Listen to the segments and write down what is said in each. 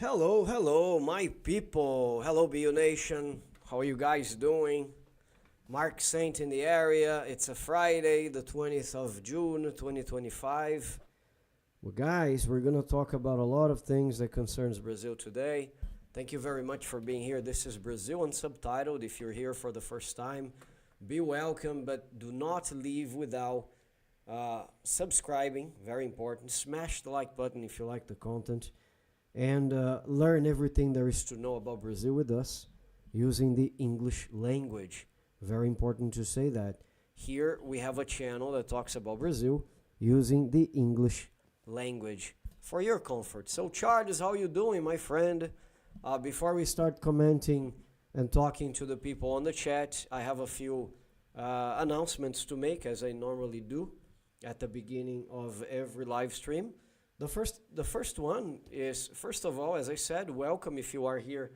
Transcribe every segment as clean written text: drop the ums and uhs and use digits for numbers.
Hello, hello, my people. Hello, BU Nation. How are you guys doing? Mark Saint in the area. It's a Friday, the 20th of June, 2025. Well, guys, we're going to talk about a lot of things that concerns Brazil today. Thank you very much for being here. This is Brazil Unsubtitled. If you're here for the first time, be welcome, but do not leave without subscribing. Very important. Smash the like button if you like the content and learn everything there is to know about Brazil with us using the English language. Very important to say that. Here we have a channel that talks about Brazil using the English language for your comfort. So Charles, how you doing, my friend? Before we start commenting and talking to the people on the chat, I have a few announcements to make, as I normally do at the beginning of every live stream. The first one is, first of all, as I said, welcome if you are here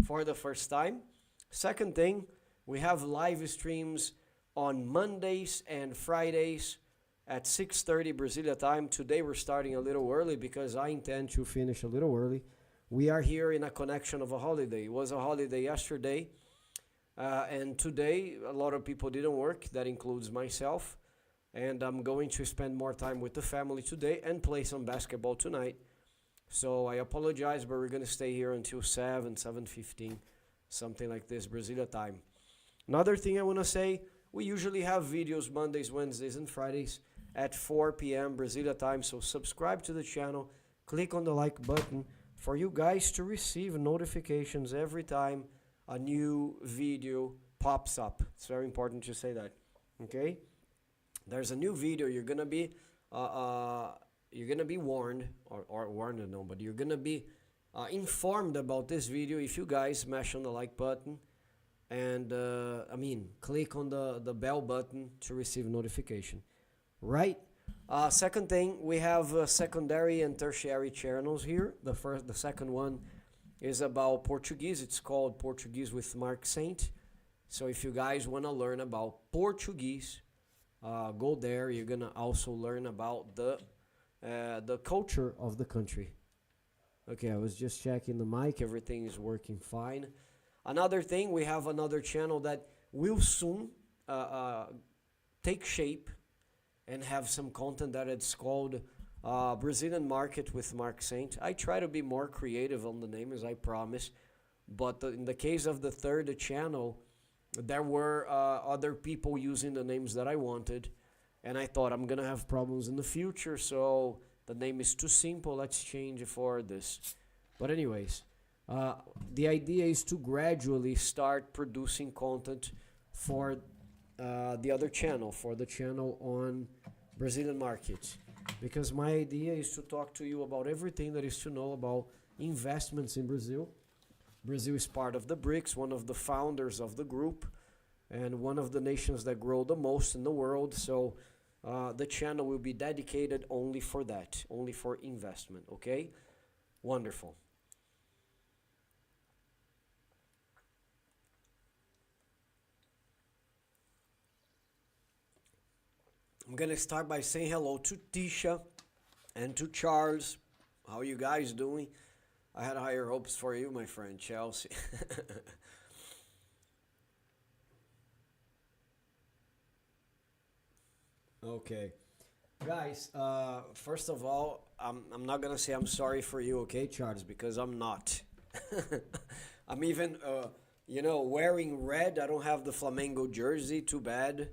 for the first time. Second thing, we have live streams on Mondays and Fridays at 6:30 Brasilia time. Today we're starting a little early because I intend to finish a little early. We are here in a connection of a holiday. It was a holiday yesterday, and today a lot of people didn't work. That includes myself. And I'm going to spend more time with the family today and play some basketball tonight. So I apologize, but we're going to stay here until 7:15, something like this, Brasilia time. Another thing I want to say, we usually have videos Mondays, Wednesdays, and Fridays at 4 p.m. Brasilia time. So subscribe to the channel, click on the like button for you guys to receive notifications every time a new video pops up. It's very important to say that, okay? There's a new video. You're gonna be warned, or warned, no, but you're gonna be informed about this video if you guys smash on the like button and click on the bell button to receive notification. Right. Second thing, we have secondary and tertiary channels here. The second one is about Portuguese. It's called Portuguese with Mark Saint. So if you guys wanna learn about Portuguese, go there. You're gonna also learn about the culture of the country. Okay, I was just checking the mic. Everything is working fine. Another thing, we have another channel that will soon take shape and have some content that it's called Brazilian Market with Mark Saint. I try to be more creative on the name, as I promise. But in the case of the third channel, there were other people using the names that I wanted, and I thought I'm gonna have problems in the future, so the name is too simple. Let's change it for this. But anyways, the idea is to gradually start producing content for the other channel, for the channel on Brazilian markets, because my idea is to talk to you about everything that is to know about investments in Brazil. Brazil is part of the BRICS, one of the founders of the group, and one of the nations that grow the most in the world. So the channel will be dedicated only for that, only for investment, okay? Wonderful. I'm going to start by saying hello to Tisha and to Charles. How are you guys doing? I had higher hopes for you, my friend, Chelsea. Okay. Guys, first of all, I'm not going to say I'm sorry for you, okay, Charles, because I'm not. I'm even, wearing red. I don't have the Flamengo jersey, too bad.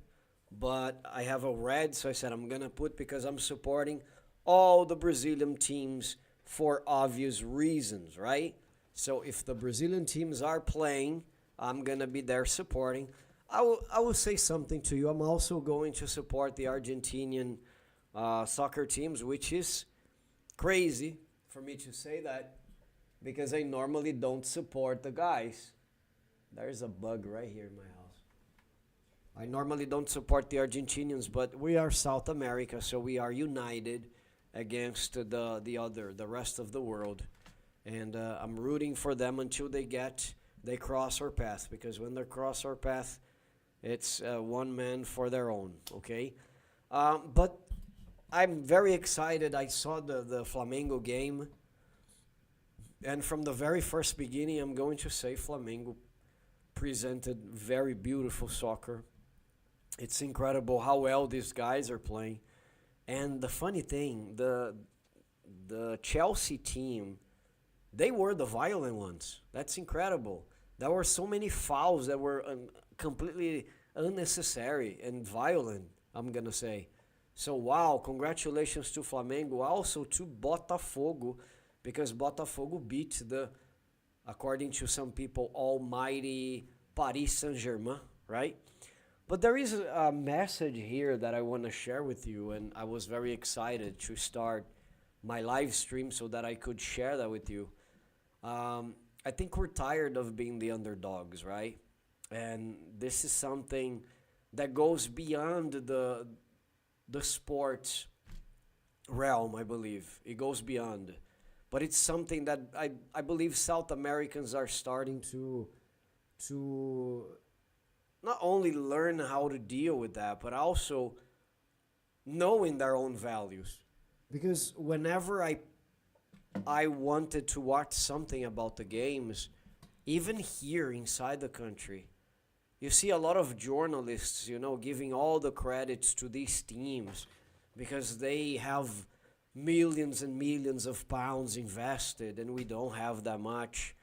But I have a red, so I said I'm going to put because I'm supporting all the Brazilian teams for obvious reasons, right? So if the Brazilian teams are playing, I'm going to be there supporting. I will say something to you. I'm also going to support the Argentinian soccer teams, which is crazy for me to say that because I normally don't support the guys. There's a bug right here in my house. I normally don't support the Argentinians, but we are South America, so we are united against the rest of the world, and I'm rooting for them until they cross our path, because when they cross our path, it's one man for their own, okay? But I'm very excited. I saw the Flamengo game. And from the very first beginning, I'm going to say Flamengo presented very beautiful soccer. It's incredible how well these guys are playing. And the funny thing, the Chelsea team, they were the violent ones. That's incredible. There were so many fouls that were completely unnecessary and violent, I'm going to say. So, wow, congratulations to Flamengo, also to Botafogo, because Botafogo beat the, according to some people, almighty Paris Saint-Germain, right? But there is a message here that I want to share with you, and I was very excited to start my live stream so that I could share that with you. I think we're tired of being the underdogs, right? And this is something that goes beyond the sports realm, I believe. It goes beyond. But it's something that I believe South Americans are starting to not only learn how to deal with that, but also knowing their own values. Because whenever I wanted to watch something about the games, even here inside the country, you see a lot of journalists, giving all the credits to these teams because they have millions and millions of pounds invested and we don't have that much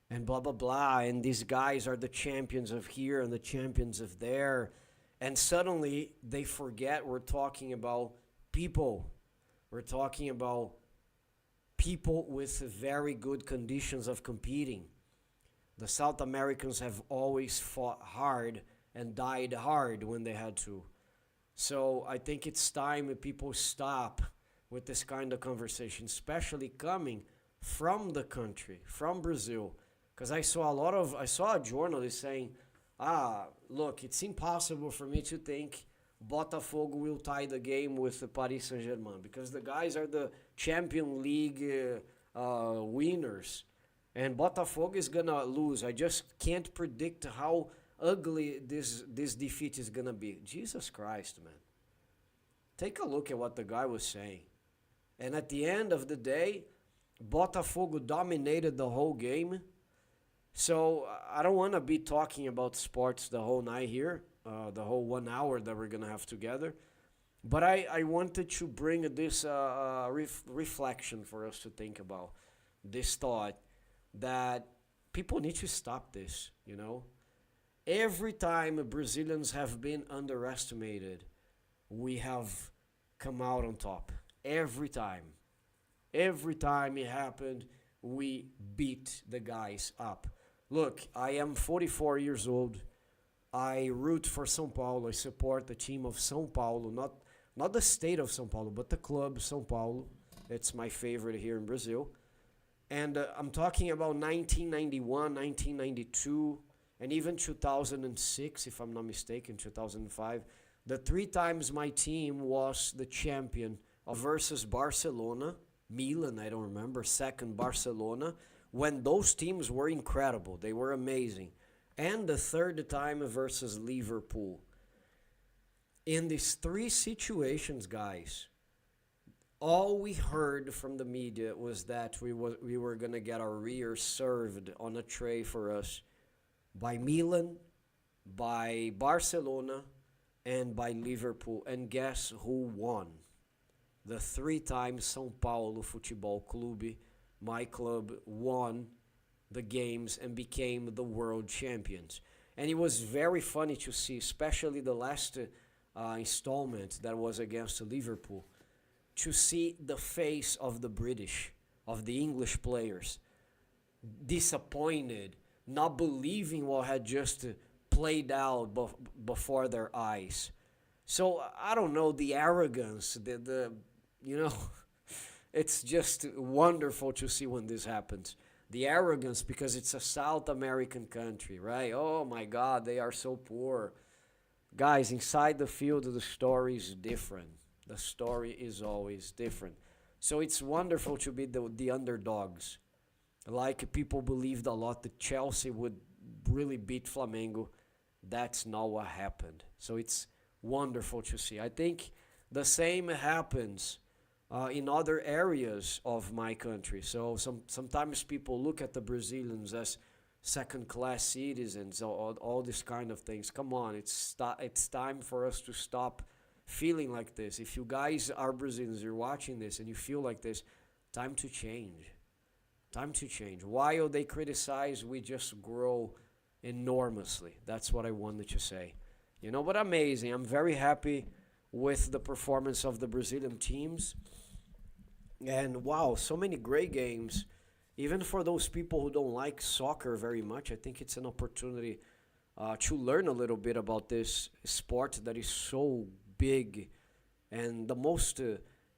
and blah, blah, blah. And these guys are the champions of here and the champions of there. And suddenly they forget we're talking about people. We're talking about people with very good conditions of competing. The South Americans have always fought hard and died hard when they had to. So I think it's time that people stop with this kind of conversation, especially coming from the country, from Brazil. Because I saw a journalist saying, look, it's impossible for me to think Botafogo will tie the game with the Paris Saint-Germain because the guys are the Champions League winners. And Botafogo is going to lose. I just can't predict how ugly this defeat is going to be. Jesus Christ, man. Take a look at what the guy was saying. And at the end of the day, Botafogo dominated the whole game. So I don't want to be talking about sports the whole night here, the whole 1 hour that we're going to have together. But I wanted to bring this reflection for us to think about, this thought that people need to stop this, Every time Brazilians have been underestimated, we have come out on top. Every time. Every time it happened, we beat the guys up. Look, I am 44 years old. I root for São Paulo. I support the team of São Paulo, not the state of São Paulo, but the club São Paulo. It's my favorite here in Brazil. And I'm talking about 1991, 1992, and even 2006, if I'm not mistaken, 2005. The 3 times my team was the champion versus Barcelona, Milan, I don't remember, second Barcelona, when those teams were incredible. They were amazing. And the 3rd time versus Liverpool. In these 3 situations, guys, all we heard from the media was that we were going to get our rear served on a tray for us by Milan, by Barcelona, and by Liverpool. And guess who won? The 3 times São Paulo Futebol Clube, my club, won the games and became the world champions. And it was very funny to see, especially the last installment that was against Liverpool, to see the face of the British, of the English players, disappointed, not believing what had just played out before their eyes. So I don't know, the arrogance, it's just wonderful to see when this happens. The arrogance, because it's a South American country, right? Oh my God, they are so poor. Guys, inside the field, the story is different. The story is always different. So it's wonderful to be the underdogs. Like people believed a lot that Chelsea would really beat Flamengo. That's not what happened. So it's wonderful to see. I think the same happens in other areas of my country. So sometimes people look at the Brazilians as second-class citizens, all these kind of things. Come on, it's time for us to stop feeling like this. If you guys are Brazilians, you're watching this, and you feel like this, time to change. Time to change. While they criticize, we just grow enormously. That's what I wanted to say. But amazing. I'm very happy with the performance of the Brazilian teams. And wow, so many great games. Even for those people who don't like soccer very much, I think it's an opportunity to learn a little bit about this sport that is so big, and the most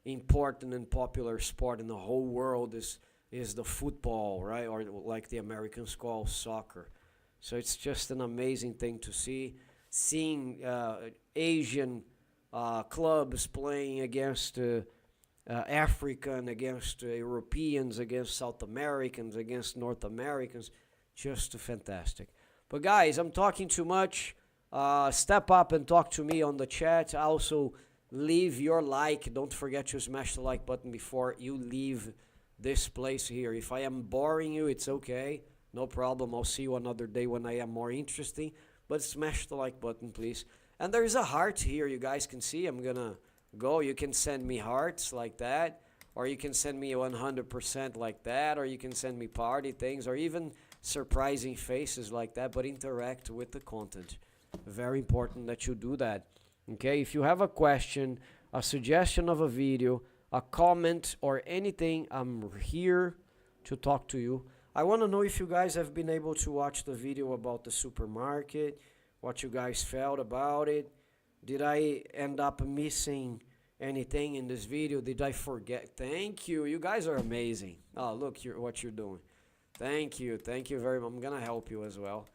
important and popular sport in the whole world is the football, right? Or like the Americans call soccer. So it's just an amazing thing to see. Seeing Asian clubs playing against African, against Europeans, against South Americans, against North Americans, just fantastic. But guys, I'm talking too much. Step up and talk to me on the chat. Also, leave your like. Don't forget to smash the like button before you leave this place here. If I am boring you, it's okay. No problem. I'll see you another day when I am more interesting. But smash the like button, please. And there's a heart here you guys can see. I'm going to go. You can send me hearts like that. Or you can send me 100% like that. Or you can send me party things. Or even surprising faces like that. But interact with the content. Very important that you do that. Okay? If you have a question, a suggestion of a video, a comment, or anything, I'm here to talk to you. I want to know if you guys have been able to watch the video about the supermarket, what you guys felt about it. Did I end up missing anything in this video? Did I forget? Thank you. You guys are amazing. Oh, look what you're doing. Thank you. Thank you very much. I'm going to help you as well.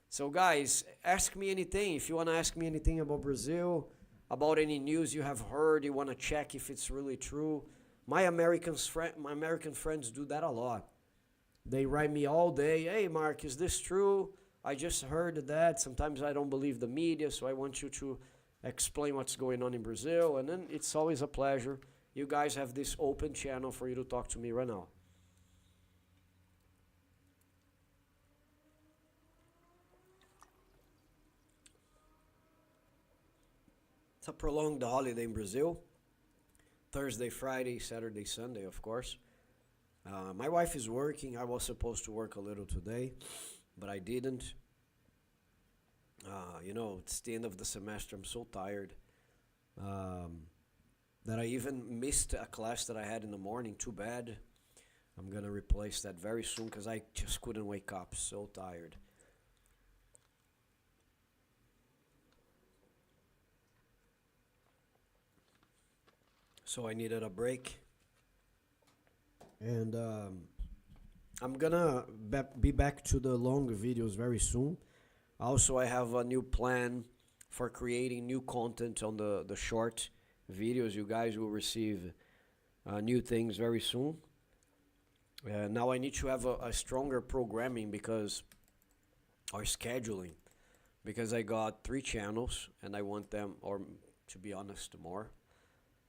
So, guys, ask me anything. If you want to ask me anything about Brazil, about any news you have heard, you want to check if it's really true. My American friends do that a lot. They write me all day, hey, Mark, is this true? I just heard that. Sometimes I don't believe the media, so I want you to explain what's going on in Brazil. And then it's always a pleasure. You guys have this open channel for you to talk to me right now. It's a prolonged holiday in Brazil. Thursday, Friday, Saturday, Sunday, of course. My wife is working. I was supposed to work a little today, but I didn't. It's the end of the semester. I'm so tired that I even missed a class that I had in the morning. Too bad. I'm going to replace that very soon because I just couldn't wake up. So tired. So I needed a break. And I'm gonna be back to the long videos very soon. Also, I have a new plan for creating new content on the short videos. You guys will receive new things very soon. Now I need to have a stronger programming or scheduling, because I got 3 channels and I want them, or to be honest, more.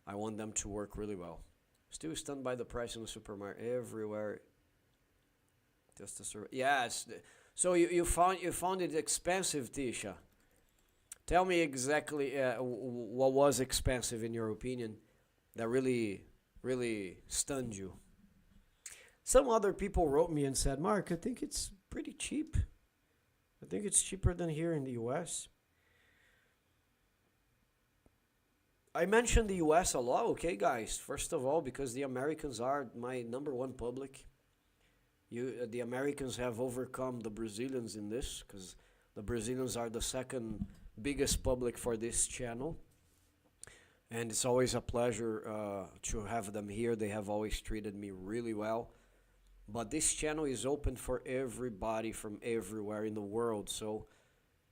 I want them to work really well. Still stunned by the price in the supermarket everywhere. Just a yes. So you found it expensive, Tisha. Tell me exactly what was expensive in your opinion that really stunned you. Some other people wrote me and said, Mark, I think it's pretty cheap. I think it's cheaper than here in the US. I mentioned the US a lot, okay, guys? First of all, because the Americans are my #1 public. The Americans have overcome the Brazilians in this, because the Brazilians are the second biggest public for this channel. And it's always a pleasure to have them here. They have always treated me really well. But this channel is open for everybody from everywhere in the world, so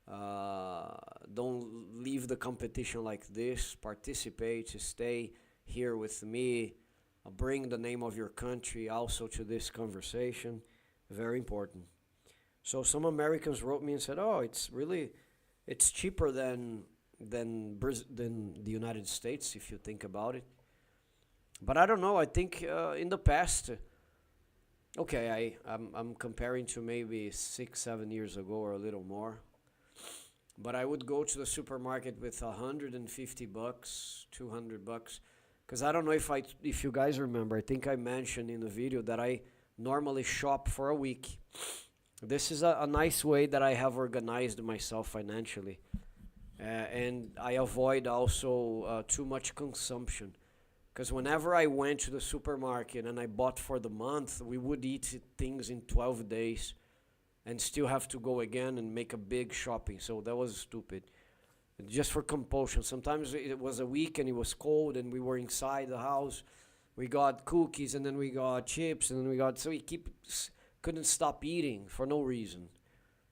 don't leave the competition like this. Participate, stay here with me, bring the name of your country also to this conversation. Very important. So some Americans wrote me and said, oh, it's cheaper than the United States if you think about it. But I don't know. I think in the past, okay, I'm comparing to maybe 6 7 years ago or a little more. But I would go to the supermarket with $150, $200, because I don't know if you guys remember. I think I mentioned in the video that I normally shop for a week. This is a nice way that I have organized myself financially, and I avoid also too much consumption. Because whenever I went to the supermarket and I bought for the month, we would eat things in 12 days and still have to go again and make a big shopping. So that was stupid. Just for compulsion. Sometimes it was a week and it was cold and we were inside the house. We got cookies and then we got chips and then we got, so we couldn't stop eating for no reason.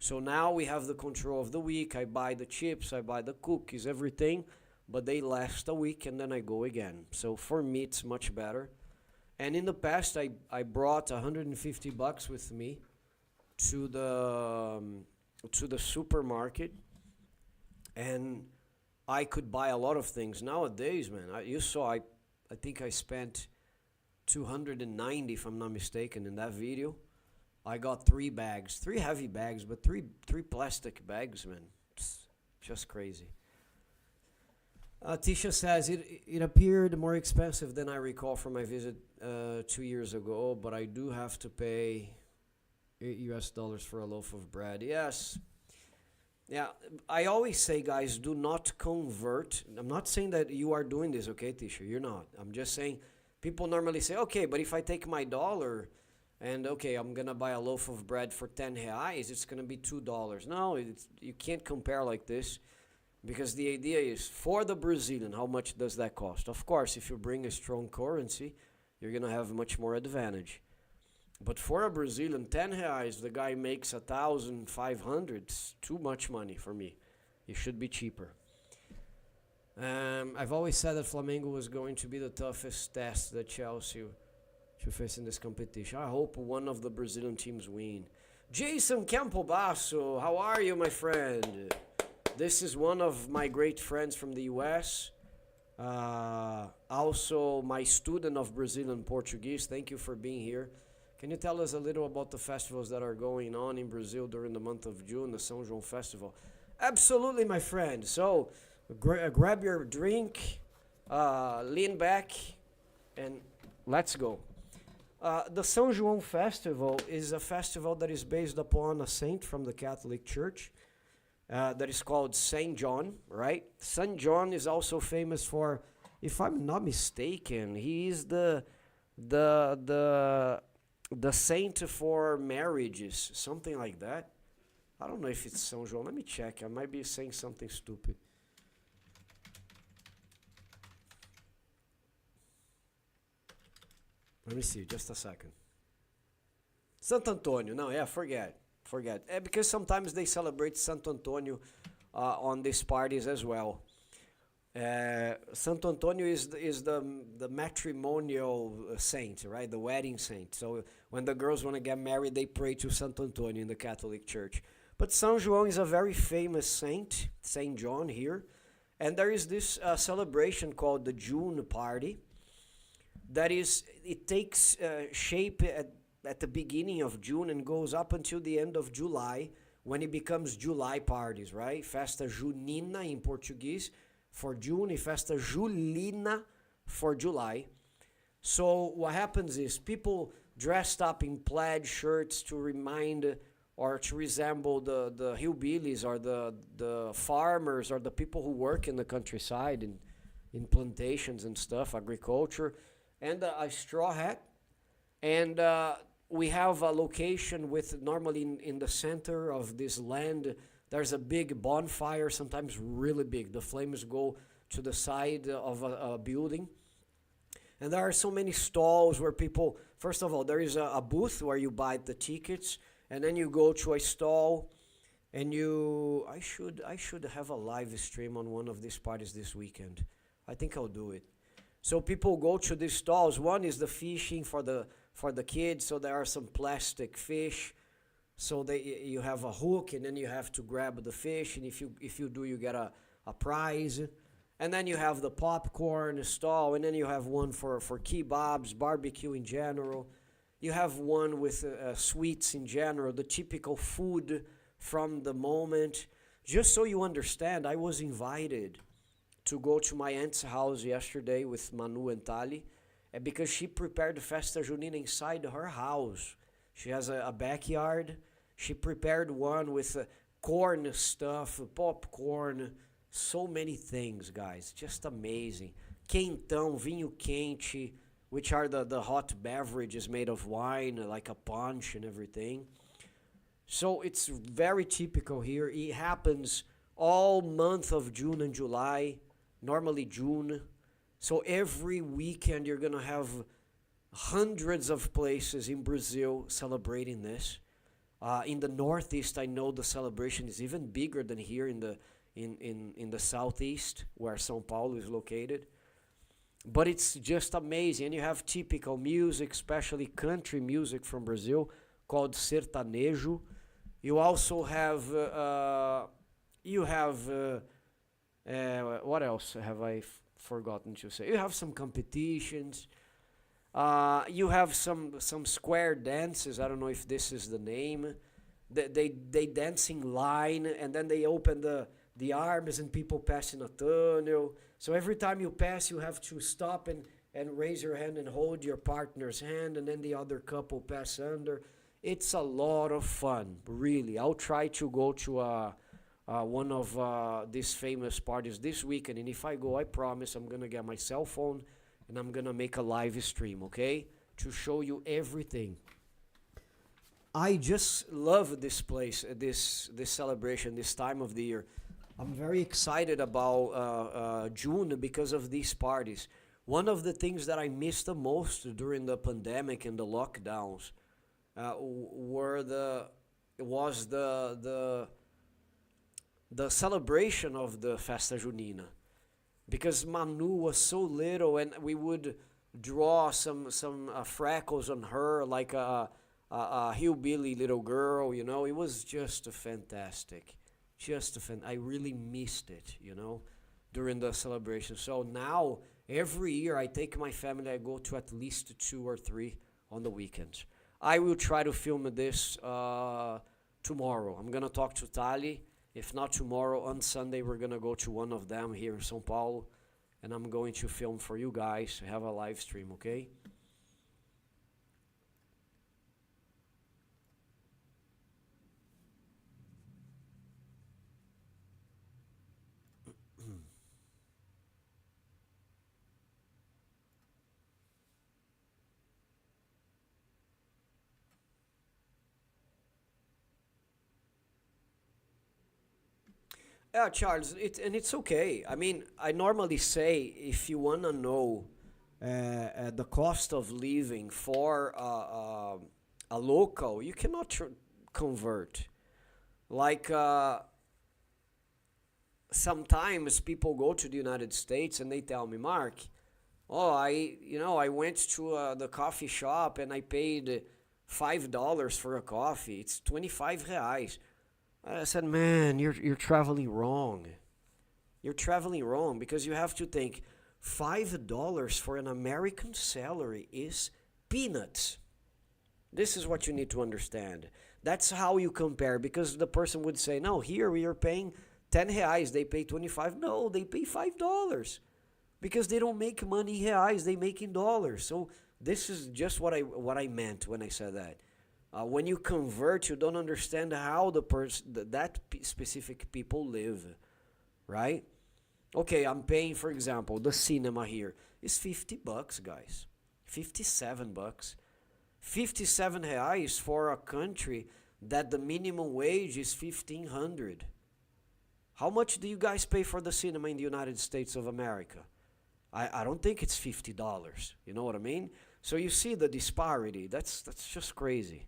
So now we have the control of the week. I buy the chips, I buy the cookies, everything, but they last a week and then I go again. So for me, it's much better. And in the past, I brought $150 with me to the supermarket, and I could buy a lot of things. Nowadays, man, you saw I think I spent 290, if I'm not mistaken, in that video. I got 3 bags, 3 heavy bags, but three plastic bags, man. It's just crazy. Tisha says it appeared more expensive than I recall from my visit 2 years ago, but I do have to pay $8 for a loaf of bread. Yes. Yeah, I always say, guys, do not convert. I'm not saying that you are doing this, okay, Tisha? You're not. I'm just saying people normally say, okay, but if I take my dollar and, okay, I'm going to buy a loaf of bread for 10 reais, it's going to be $2. No, you can't compare like this, because the idea is for the Brazilian, how much does that cost? Of course, if you bring a strong currency, you're going to have much more advantage. But for a Brazilian, 10 reais, the guy makes 1,500. It's too much money for me. It should be cheaper. I've always said that Flamengo was going to be the toughest test that Chelsea should face in this competition. I hope one of the Brazilian teams win. Jason Campobasso, how are you, my friend? This is one of my great friends from the US. Also, my student of Brazilian Portuguese. Thank you for being here. Can you tell us a little about the festivals that are going on in Brazil during the month of June, the São João Festival? Absolutely, my friend. So grab your drink, lean back, and let's go. The São João Festival is a festival that is based upon a saint from the Catholic Church that is called Saint John, right? Saint John is also famous for, if I'm not mistaken, he is the saint for marriages, something like that. I don't know if it's São João. Let me check. I might be saying something stupid. Let me see, just a second. Santo Antônio. No, yeah, forget. Because sometimes they celebrate Santo Antônio on these parties as well. Santo Antônio is the matrimonial saint, right? The wedding saint. So when the girls want to get married, they pray to Santo Antônio in the Catholic Church. But São João is a very famous saint, Saint John here. And there is this celebration called the June party. It takes shape at the beginning of June and goes up until the end of July, when it becomes July parties, right? Festa Junina in Portuguese for June, and Festa Julina for July. So what happens is people dressed up in plaid shirts to remind or to resemble the hillbillies or the farmers or the people who work in the countryside in plantations and stuff, agriculture, and a straw hat. And we have a location with normally in the center of this land. There's a big bonfire, sometimes really big. The flames go to the side of a building. And there are so many stalls where people, first of all, there is a booth where you buy the tickets, and then you go to a stall, and I should have a live stream on one of these parties this weekend. I think I'll do it. So people go to these stalls. One is the fishing for the kids, so there are some plastic fish. So you have a hook, and then you have to grab the fish, and if you do, you get a prize. And then you have the popcorn stall, and then you have one for kebabs, barbecue in general. You have one with sweets in general, the typical food from the moment. Just so you understand, I was invited to go to my aunt's house yesterday with Manu and Tali, and because she prepared the Festa Junina inside her house. She has a backyard. She prepared one with corn stuff, popcorn, so many things, guys. Just amazing. Quentão, vinho quente, which are the hot beverages made of wine, like a punch and everything. So it's very typical here. It happens all month of June and July, normally June. So every weekend you're gonna have hundreds of places in Brazil celebrating this. In the Northeast, I know the celebration is even bigger than here in the Southeast, where São Paulo is located. But it's just amazing. And you have typical music, especially country music from Brazil, called sertanejo. You also have, what else have I forgotten to say? You have some competitions. You have some square dances. I don't know if this is the name. They dance in line, and then they open the arms and people pass in a tunnel. So every time you pass, you have to stop and raise your hand and hold your partner's hand, and then the other couple pass under. It's a lot of fun, really. I'll try to go to one of these famous parties this weekend, and if I go, I promise I'm gonna get my cell phone and I'm gonna make a live stream, okay? To show you everything. I just love this place, this celebration, this time of the year. I'm very excited about June because of these parties. One of the things that I missed the most during the pandemic and the lockdowns was the celebration of the Festa Junina, because Manu was so little, and we would draw some freckles on her like a hillbilly little girl. It was just fantastic. I really missed it, during the celebration. So now, every year, I take my family, I go to at least 2 or 3 on the weekends. I will try to film this tomorrow. I'm going to talk to Tali. If not tomorrow, on Sunday, we're going to go to one of them here in São Paulo, and I'm going to film for you guys, have a live stream, okay? Yeah, Charles, it's okay. I mean, I normally say if you want to know the cost of living for a local, you cannot convert. Like sometimes people go to the United States and they tell me, Mark, oh, I went to the coffee shop and I paid $5 for a coffee. It's 25 reais. I said, man, you're traveling wrong. You're traveling wrong because you have to think $5 for an American salary is peanuts. This is what you need to understand. That's how you compare, because the person would say, no, here we are paying 10 reais, they pay 25. No, they pay $5 because they don't make money in reais, they make in dollars. So this is just what I meant when I said that. When you convert, you don't understand how that specific people live, right? Okay, I'm paying, for example, the cinema here is $50, guys. $57. 57 reais for a country that the minimum wage is 1,500. How much do you guys pay for the cinema in the United States of America? I don't think it's $50. You know what I mean? So you see the disparity. That's just crazy.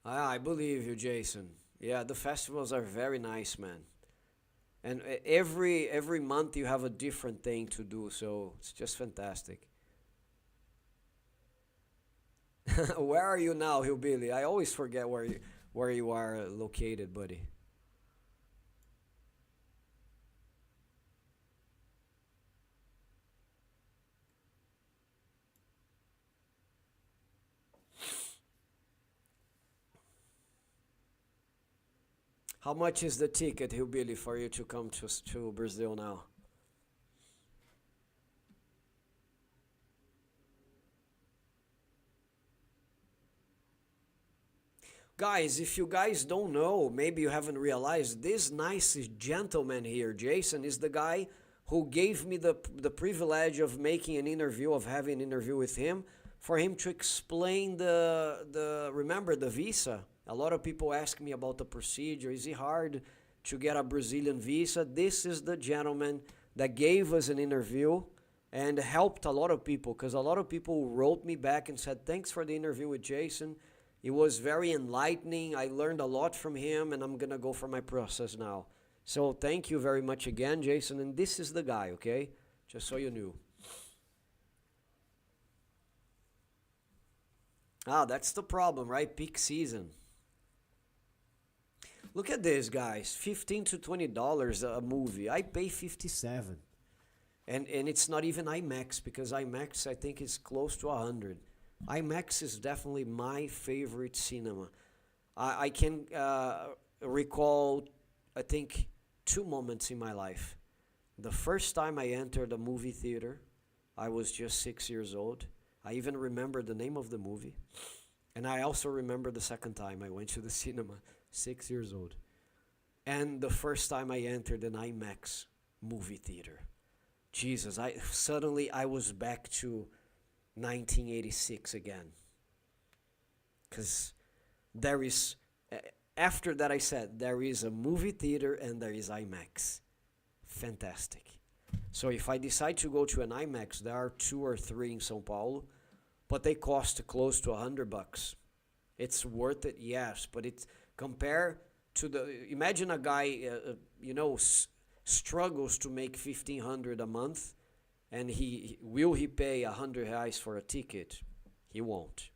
I believe you, Jason. Yeah, the festivals are very nice, man. And every month you have a different thing to do, so it's just fantastic. Where are you now, Hillbilly? I always forget where you are located, buddy. How much is the ticket, Hillbilly, for you to come to Brazil now? Guys, if you guys don't know, maybe you haven't realized, this nice gentleman here, Jason, is the guy who gave me the privilege of making an interview, of having an interview with him, for him to explain the remember the visa. A lot of people ask me about the procedure. Is it hard to get a Brazilian visa? This is the gentleman that gave us an interview and helped a lot of people, because a lot of people wrote me back and said, thanks for the interview with Jason. It was very enlightening. I learned a lot from him, and I'm going to go for my process now. So thank you very much again, Jason. And this is the guy, okay? Just so you knew. Ah, that's the problem, right? Peak season. Look at this, guys. $15 to $20 a movie. I pay 57. And it's not even IMAX, because IMAX I think is close to 100. IMAX is definitely my favorite cinema. I can recall, I think, two moments in my life. The first time I entered a movie theater, I was just 6 years old. I even remember the name of the movie. And I also remember the second time I went to the cinema, 6 years old. And the first time I entered an IMAX movie theater. Jesus, I was back to 1986 again. Because there is, after that I said, there is a movie theater and there is IMAX. Fantastic. So if I decide to go to an IMAX, there are two or three in São Paulo, but they cost close to $100. It's worth it, yes, but it's compare to imagine a guy, struggles to make 1,500 a month, and will he pay 100 reais for a ticket? He won't.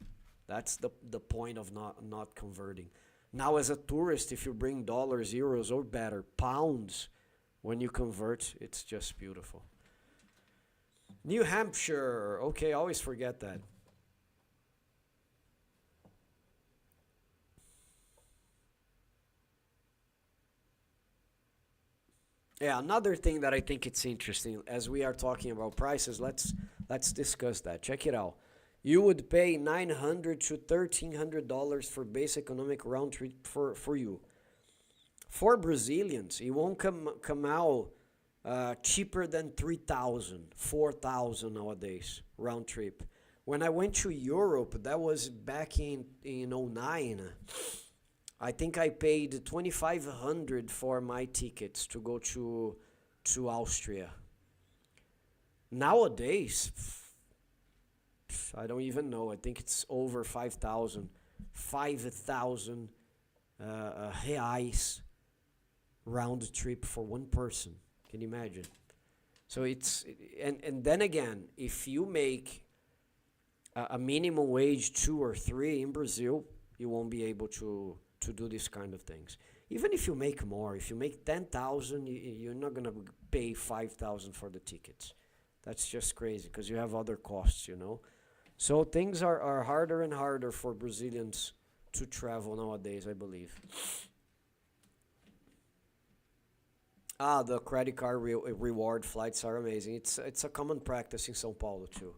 That's the point of not converting. Now, as a tourist, if you bring dollars, euros, or better, pounds, when you convert, it's just beautiful. New Hampshire. Okay, I always forget that. Yeah, another thing that I think it's interesting, as we are talking about prices, let's discuss that. Check it out. You would pay $900 to $1,300 for base economic round trip for you. For Brazilians, it won't come out cheaper than 3,000, 4,000 nowadays round trip. When I went to Europe, that was back in '09. I think I paid 2,500 for my tickets to go to Austria. Nowadays, I don't even know. I think it's over 5,000, 5,000 reais round trip for one person. Can you imagine? So and then again, if you make a minimum wage 2 or 3 in Brazil, you won't be able to do these kind of things. Even if you make more, if you make 10,000, you're not gonna pay 5,000 for the tickets. That's just crazy because you have other costs. So things are harder and harder for Brazilians to travel nowadays, I believe. Ah, the credit card reward flights are amazing. It's a common practice in São Paulo too.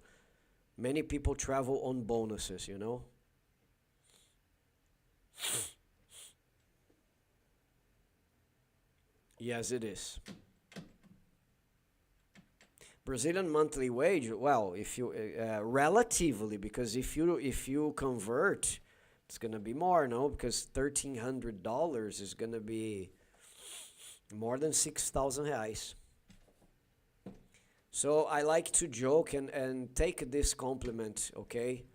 Many people travel on bonuses. Yes, it is. Brazilian monthly wage, well, if you relatively, because if you convert, it's gonna be more, no? Because $1,300 is gonna be more than 6,000 reais. So I like to joke and take this compliment, okay,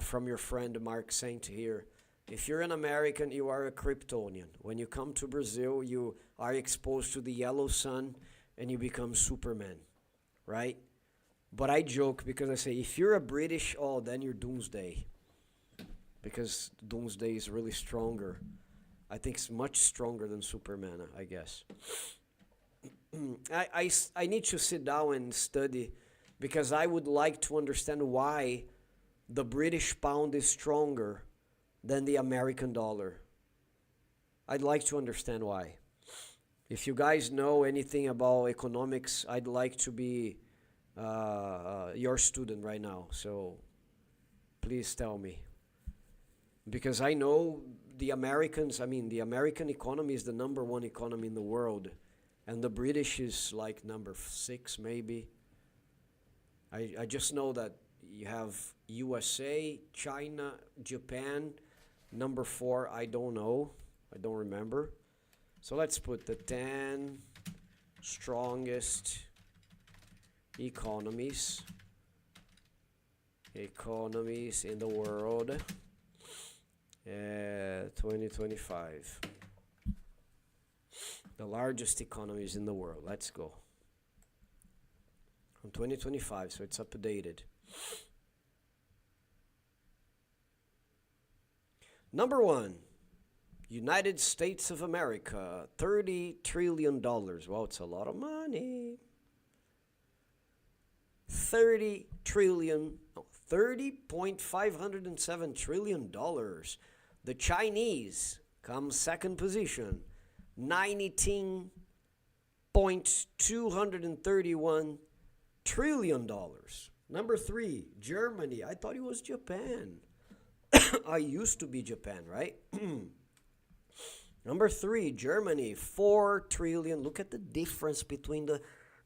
from your friend Mark Saint here. If you're an American, you are a Kryptonian. When you come to Brazil, you are exposed to the yellow sun and you become Superman, right? But I joke because I say, if you're a British, oh, then you're doomsday. because Doomsday is really stronger. I think it's much stronger than Superman, I guess. I need to sit down and study because I would like to understand why the British pound is stronger than the American dollar. I'd like to understand why. If you guys know anything about economics, I'd like to be your student right now. So please tell me. Because I know the American economy is the number one economy in the world. And the British is like number 6 maybe. I just know that you have USA, China, Japan. Number 4, I don't know. I don't remember. So let's put the 10 strongest economies in the world 2025. The largest economies in the world. Let's go. From 2025, so it's updated. Number 1, United States of America, $30 trillion. Well, it's a lot of money. 30.507 trillion dollars. The Chinese come second position, $19.231 trillion. Number 3, Germany. I thought it was Japan. I used to be Japan, right? Number 3, Germany, 4 trillion. Look at the difference between the...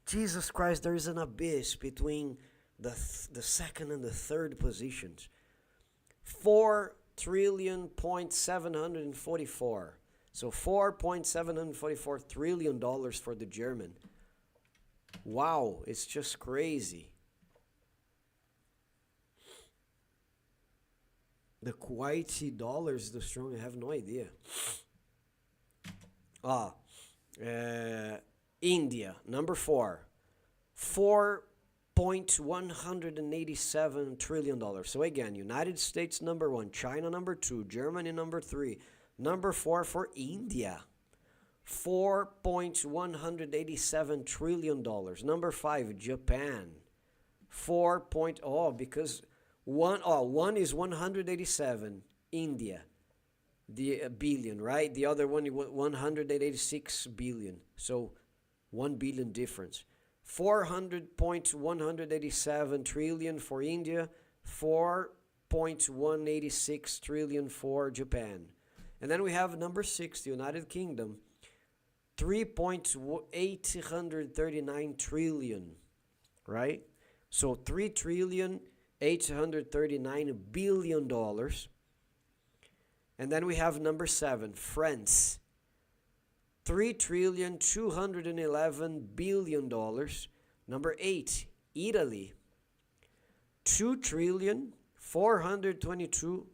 Jesus Christ, there is an abyss between the second and the third positions. 4 trillion point 744. So $4.744 trillion for the German. Wow, it's just crazy. The Kuwaiti dollar is the strong. I have no idea. India, number 4. $4.187 trillion. So again, United States number 1, China number 2, Germany number 3, number 4 for India. $4.187 trillion. Number 5, Japan. Because one is 187, India, the billion, right? The other one 186 billion. So 1 billion difference. 400.187 trillion for India, 4.186 trillion for Japan. And then we have number 6, the United Kingdom, 3.839 trillion, right? So $3.839 billion. And then we have number 7, France, $3.211 billion. Number 8, Italy, $2.422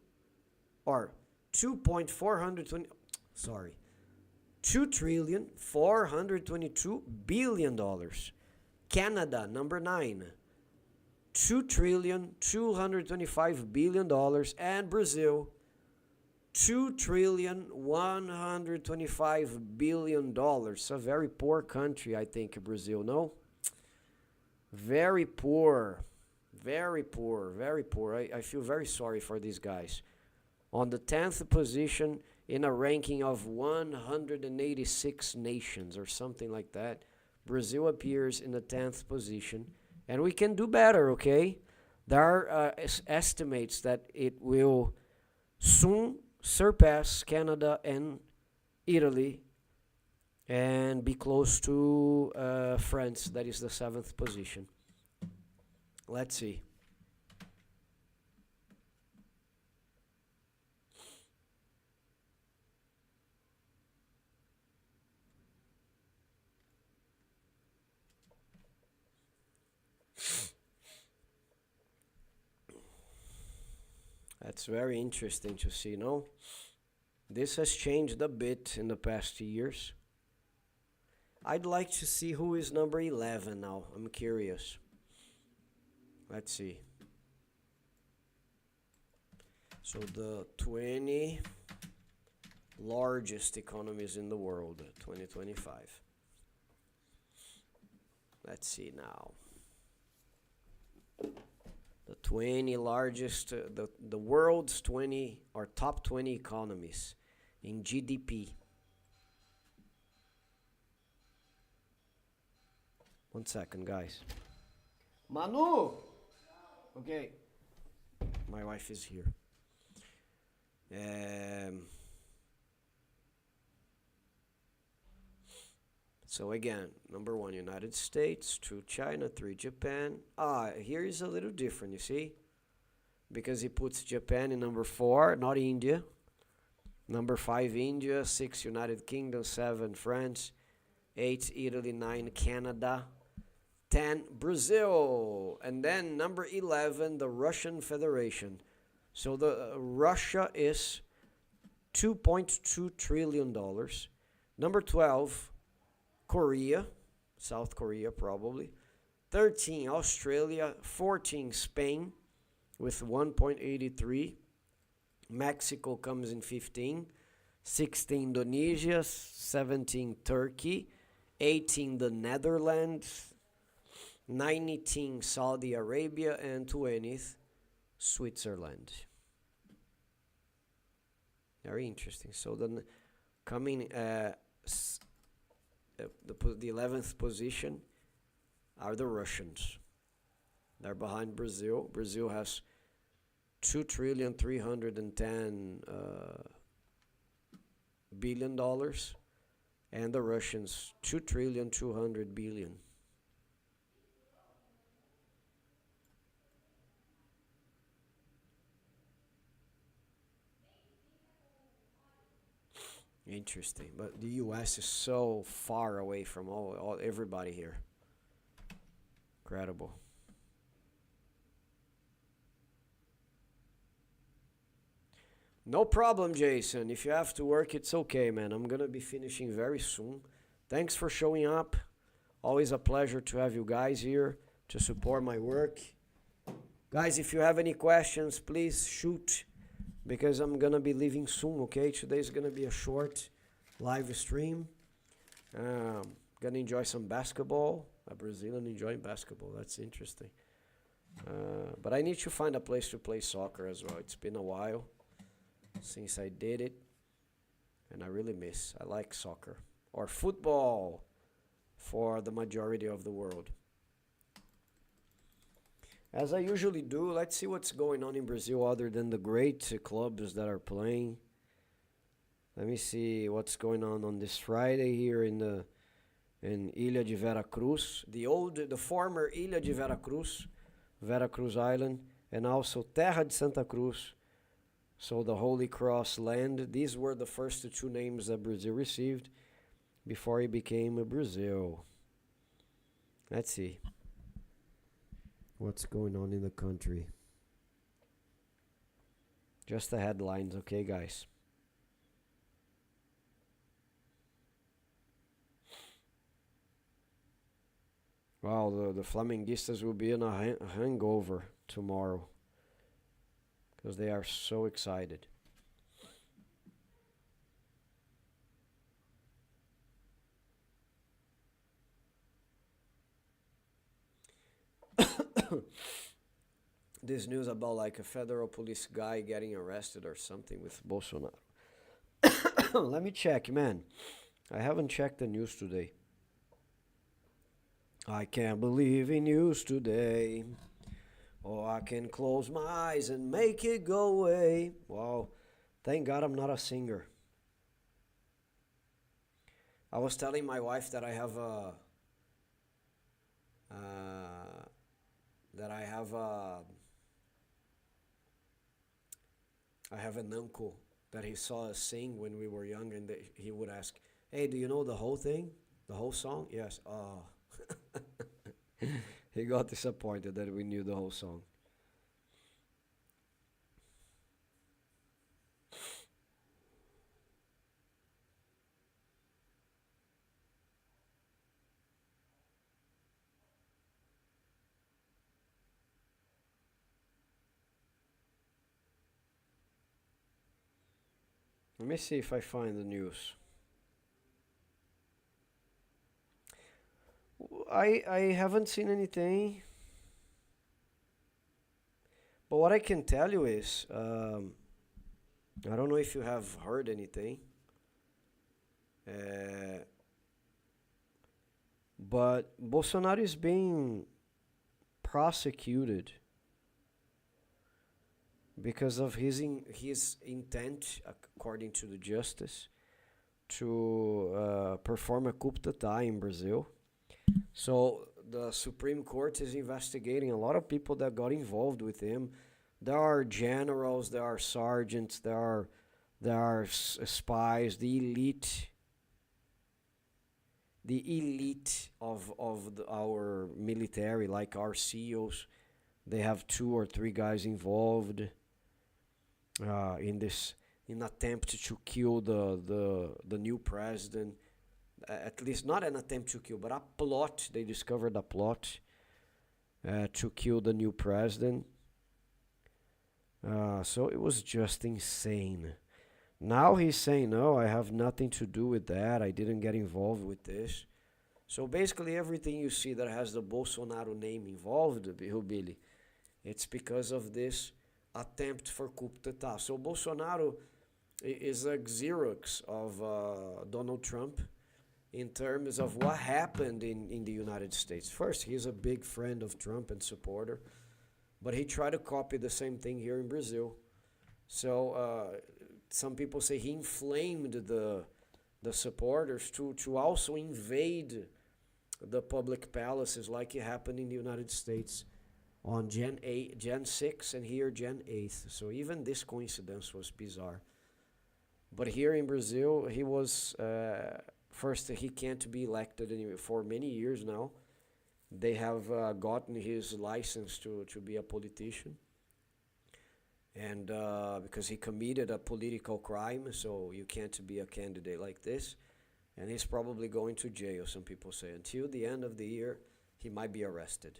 billion. Canada, number 9, $2.225 billion. And Brazil, $2.125 billion. A very poor country, I think, Brazil, no? Very poor. Very poor. Very poor. I feel very sorry for these guys. On the 10th position in a ranking of 186 nations or something like that, Brazil appears in the 10th position. And we can do better, okay? There are estimates that it will soon surpass Canada and Italy and be close to France, that is the 7th position. Let's see. That's very interesting to see, no? This has changed a bit in the past years. I'd like to see who is number 11 now. I'm curious. Let's see. So the 20 largest economies in the world, 2025. Let's see now. The 20 largest, the world's 20 or top 20 economies in GDP. One second, guys. Manu! Okay. My wife is here. So again, number 1, United States, 2, China, 3, Japan. Here is a little different, you see? Because he puts Japan in number 4, not India. Number 5, India, 6, United Kingdom, 7, France, 8, Italy, 9, Canada, 10, Brazil, and then number 11, the Russian Federation. So the Russia is $2.2 trillion. Number 12, Korea, South Korea probably. 13, Australia. 14, Spain with 1.83. Mexico comes in 15. 16, Indonesia. 17, Turkey. 18, the Netherlands. 19, Saudi Arabia. And 20th, Switzerland. Very interesting. So then coming the 11th position are the Russians. They're behind Brazil. Brazil has $2.310 trillion, and the Russians $2.200 trillion. Interesting, but the U.S. is so far away from everybody here. Incredible. No problem, Jason. If you have to work, it's okay, man. I'm gonna be finishing very soon. Thanks for showing up. Always a pleasure to have you guys here to support my work. Guys, if you have any questions, please shoot, because I'm gonna be leaving soon, okay? Today's gonna be a short live stream. Gonna enjoy some basketball. A Brazilian enjoying basketball. That's interesting. But I need to find a place to play soccer as well. It's been a while since I did it, and I really miss. I like soccer or football for the majority of the world. As I usually do, let's see what's going on in Brazil other than the great clubs that are playing. Let me see what's going on this Friday here in Ilha de Veracruz, the former Ilha de Veracruz, Veracruz Island, and also Terra de Santa Cruz. So the Holy Cross land. These were the first two names that Brazil received before it became Brazil. Let's see what's going on in the country. Just the headlines, okay, guys? Wow, the Flamenguistas will be in a hangover tomorrow because they are so excited. This news about like a federal police guy getting arrested or something with Bolsonaro. Let me check, man. I haven't checked the news today. I can't believe in news today. Oh, I can close my eyes and make it go away. Wow. Thank God I'm not a singer. I was telling my wife that I have an uncle that he saw us sing when we were young, and he would ask, "Hey, do you know the whole thing? The whole song?" Yes. Oh. He got disappointed that we knew the whole song. Let me see if I find the news. I haven't seen anything, but what I can tell you is, I don't know if you have heard anything, uh, but Bolsonaro is being prosecuted because of his intent, according to the justice, to perform a coup d'état in Brazil. So the Supreme Court is investigating a lot of people that got involved with him. There are generals, there are sergeants, there are spies, the elite of our military, like our CEOs. They have 2 or 3 guys involved in this in attempt to kill the new president. At least not an attempt to kill, but a plot. They discovered a plot to kill the new president. So it was just insane. Now he's saying, no, I have nothing to do with that. I didn't get involved with this. So basically everything you see that has the Bolsonaro name involved, Billy, it's because of this attempt for coup d'etat. So Bolsonaro is a Xerox of Donald Trump in terms of what happened in the United States. First, he's a big friend of Trump and supporter, but he tried to copy the same thing here in Brazil. So some people say he inflamed the supporters to also invade the public palaces like it happened in the United States on Jan 6 and here Jan 8th. So even this coincidence was bizarre. But here in Brazil, he was... First, he can't be elected for many years now. They have gotten his license to be a politician. And because he committed a political crime, so you can't be a candidate like this. And he's probably going to jail, some people say. Until the end of the year, he might be arrested.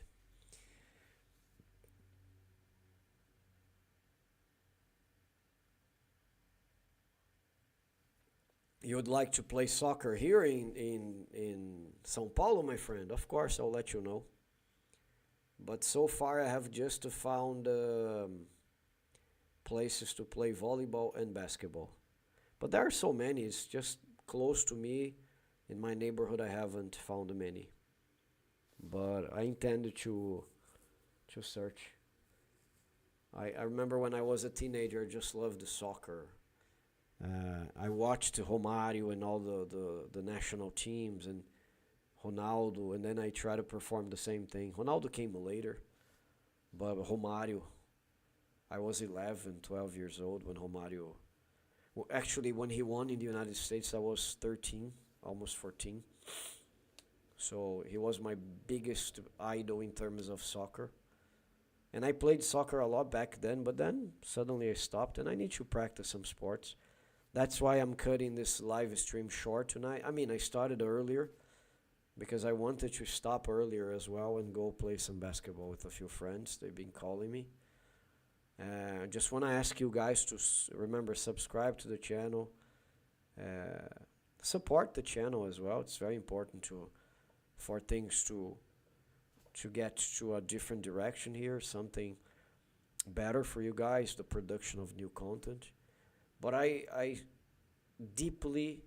You would like to play soccer here in São Paulo, my friend? Of course, I'll let you know. But so far, I have just found places to play volleyball and basketball. But there are so many. It's just close to me. In my neighborhood, I haven't found many. But I intend to search. I remember when I was a teenager, I just loved soccer. I watched Romario and all the national teams and Ronaldo, and then I tried to perform the same thing. Ronaldo came later, but Romario, I was 11, 12 years old when Romario... Well, actually, when he won in the United States, I was 13, almost 14. So he was my biggest idol in terms of soccer. And I played soccer a lot back then, but then suddenly I stopped, and I need to practice some sports. That's why I'm cutting this live stream short tonight. I mean, I started earlier because I wanted to stop earlier as well and go play some basketball with a few friends. They've been calling me. I just want to ask you guys to remember, subscribe to the channel. Support the channel as well. It's very important for things to get to a different direction here, something better for you guys, the production of new content. But I deeply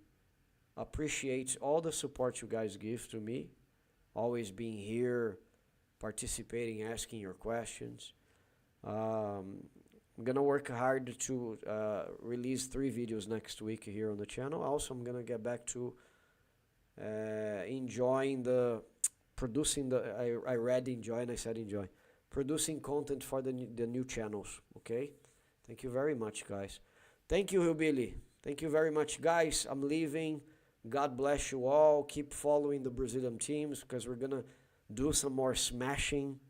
appreciate all the support you guys give to me, always being here, participating, asking your questions. I'm going to work hard to release 3 videos next week here on the channel. Also, I'm going to get back to enjoying producing I read enjoy and I said enjoy. Producing content for the new channels, okay? Thank you very much, guys. Thank you, Hillbilly. Thank you very much, guys. I'm leaving. God bless you all. Keep following the Brazilian teams because we're going to do some more smashing